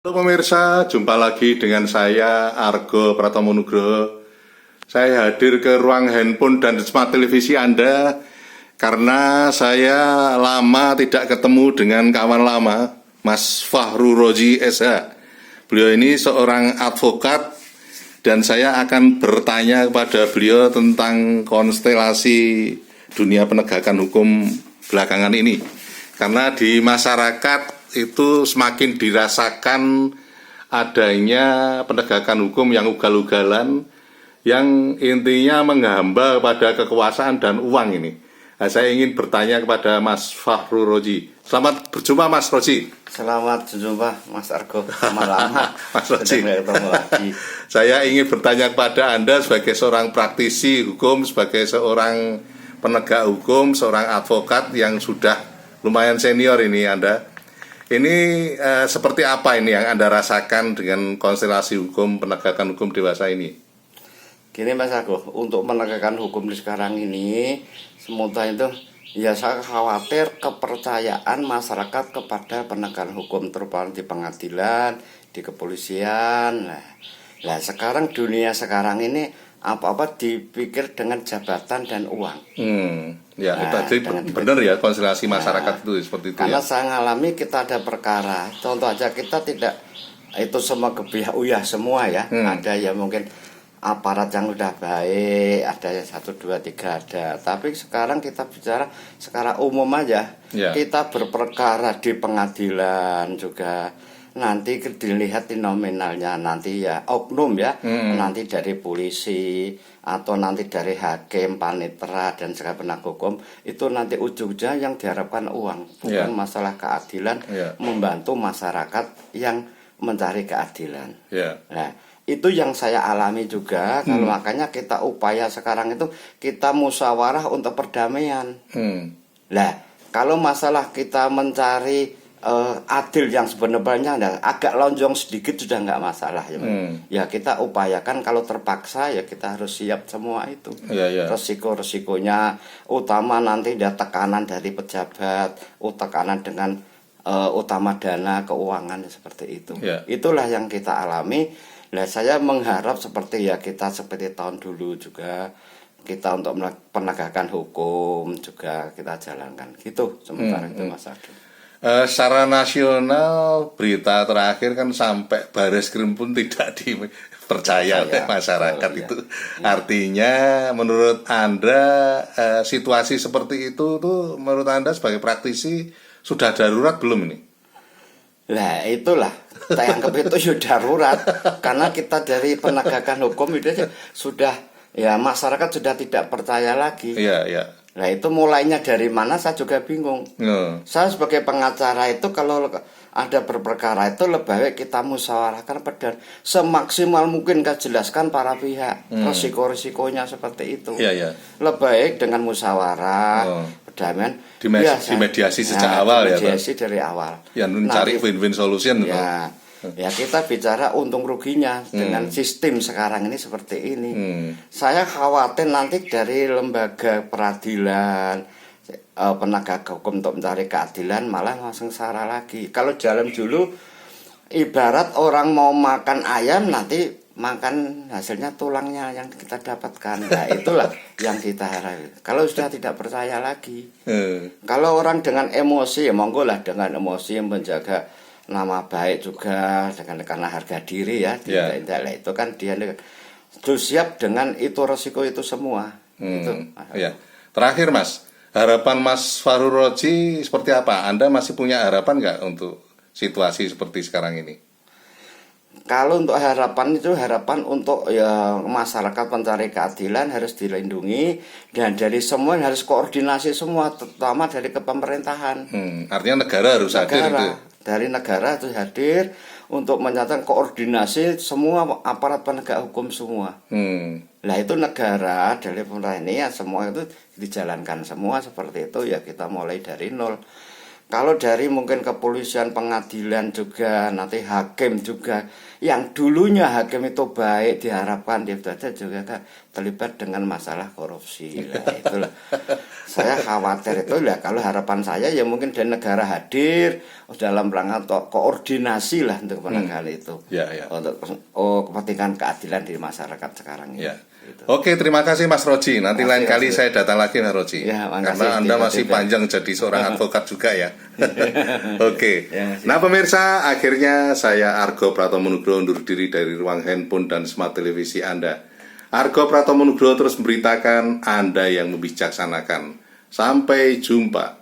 Halo pemirsa, jumpa lagi dengan saya Argo Pratomo Nugroho. Saya hadir ke ruang handphone dan smart televisi Anda karena saya lama tidak ketemu dengan kawan lama, Mas Fahru Roji SH. Beliau ini seorang advokat dan saya akan bertanya kepada beliau tentang konstelasi dunia penegakan hukum belakangan ini. Karena di masyarakat itu semakin dirasakan adanya penegakan hukum yang ugal-ugalan, yang intinya menghamba pada kekuasaan dan uang ini. Nah, saya ingin bertanya kepada Mas Fahru Roji. Selamat berjumpa Mas Roji. Selamat berjumpa Mas Argo. Lama Mas Roji. ketemu lagi. Saya ingin bertanya kepada Anda sebagai seorang praktisi hukum, sebagai seorang penegak hukum, seorang advokat yang sudah lumayan senior ini Anda. Ini seperti apa ini yang Anda rasakan dengan konstelasi hukum, penegakan hukum dewasa ini? Gini Mas Argo, untuk penegakan hukum di sekarang ini, semudah itu, ya saya khawatir kepercayaan masyarakat kepada penegakan hukum, terutama di pengadilan, di kepolisian. Nah, sekarang dunia sekarang ini apa-apa dipikir dengan jabatan dan uang. Ya, Nah, jadi benar ya konstelasi masyarakat itu seperti itu. Karena Ya? saya ngalami, kita ada perkara, contoh aja kita tidak itu semua kebiah uyah semua ya. Ada ya mungkin aparat yang udah baik, ada 1, 2, 3 ada. Tapi sekarang kita bicara secara umum aja. Ya. Kita berperkara di pengadilan juga. Nanti dilihat di nominalnya, nanti ya oknum ya, nanti dari polisi atau nanti dari hakim, panitera dan segala penegak hukum, itu nanti ujungnya yang diharapkan uang, bukan masalah keadilan, membantu masyarakat yang mencari keadilan. Nah, itu yang saya alami juga. Kalau makanya kita upaya sekarang itu kita musyawarah untuk perdamaian. Nah, kalau masalah kita mencari adil yang sebenarnya agak lonjong sedikit sudah nggak masalah ya. Ya kita upayakan, kalau terpaksa ya kita harus siap semua itu. Resiko-resikonya, utama nanti ada tekanan dari pejabat, tekanan dengan utama dana keuangan seperti itu. Itulah yang kita alami. Nah, saya mengharap seperti ya kita seperti tahun dulu juga, kita untuk penegakan hukum juga kita jalankan gitu sementara itu Mas Adi. Secara nasional berita terakhir kan sampai Bareskrim pun tidak dipercaya oleh masyarakat itu. Artinya menurut Anda situasi seperti itu tuh menurut Anda sebagai praktisi sudah darurat belum ini? Nah itulah saya anggap itu sudah darurat karena kita dari penegakan hukum itu sudah ya masyarakat sudah tidak percaya lagi. Nah itu mulainya dari mana saya juga bingung. Saya sebagai pengacara itu kalau ada berperkara itu lebih baik kita musyawarahkan dan semaksimal mungkin kita jelaskan para pihak resiko-resikonya seperti itu. Lebih baik dengan musyawarah, perdamaian, dimediasi sejak awal ya. Mediasi dari awal. Ya mencari win-win solution. Ya kita bicara untung ruginya dengan sistem sekarang ini seperti ini. Saya khawatir nanti dari lembaga peradilan, penegak hukum untuk mencari keadilan malah langsung sengsara lagi. Kalau jalan dulu ibarat orang mau makan ayam nanti makan hasilnya tulangnya yang kita dapatkan. Nah itulah yang kita harapkan. Kalau sudah tidak percaya lagi, kalau orang dengan emosi ya monggo lah, dengan emosi yang menjaga nama baik juga dengan karena harga diri ya, tidak itu kan dia siap dengan itu resiko itu semua. Terakhir Mas, harapan Mas Fahru Roji seperti apa? Anda masih punya harapan nggak untuk situasi seperti sekarang ini? Kalau untuk harapan itu harapan untuk ya masyarakat pencari keadilan harus dilindungi, dan dari semua harus koordinasi semua, terutama dari kepemerintahan. Artinya negara harus hadir itu. Dari negara itu hadir untuk menyatakan koordinasi semua aparat penegak hukum semua. Nah itu negara dari pemerintah ini ya semua itu dijalankan semua seperti itu ya, kita mulai dari nol. Kalau dari mungkin kepolisian, pengadilan juga, nanti hakim juga, yang dulunya hakim itu baik, diharapkan dia juga terlibat dengan masalah korupsi. Nah, itulah. Saya khawatir itu lah, kalau harapan saya ya mungkin dari negara hadir dalam rangka koordinasi lah untuk penegakan itu. Untuk kepentingan keadilan di masyarakat sekarang ini. Gitu. Oke, terima kasih Mas Roji. Nanti lain kali saya datang lagi Mas Roji. Karena Anda masih panjang jadi seorang advokat juga ya. Oke. Nah pemirsa, akhirnya saya Argo Pratomo Nugroho undur diri dari ruang handphone dan smart televisi Anda. Argo Pratomo Nugroho terus memberitakan, Anda yang membijaksanakan. Sampai jumpa.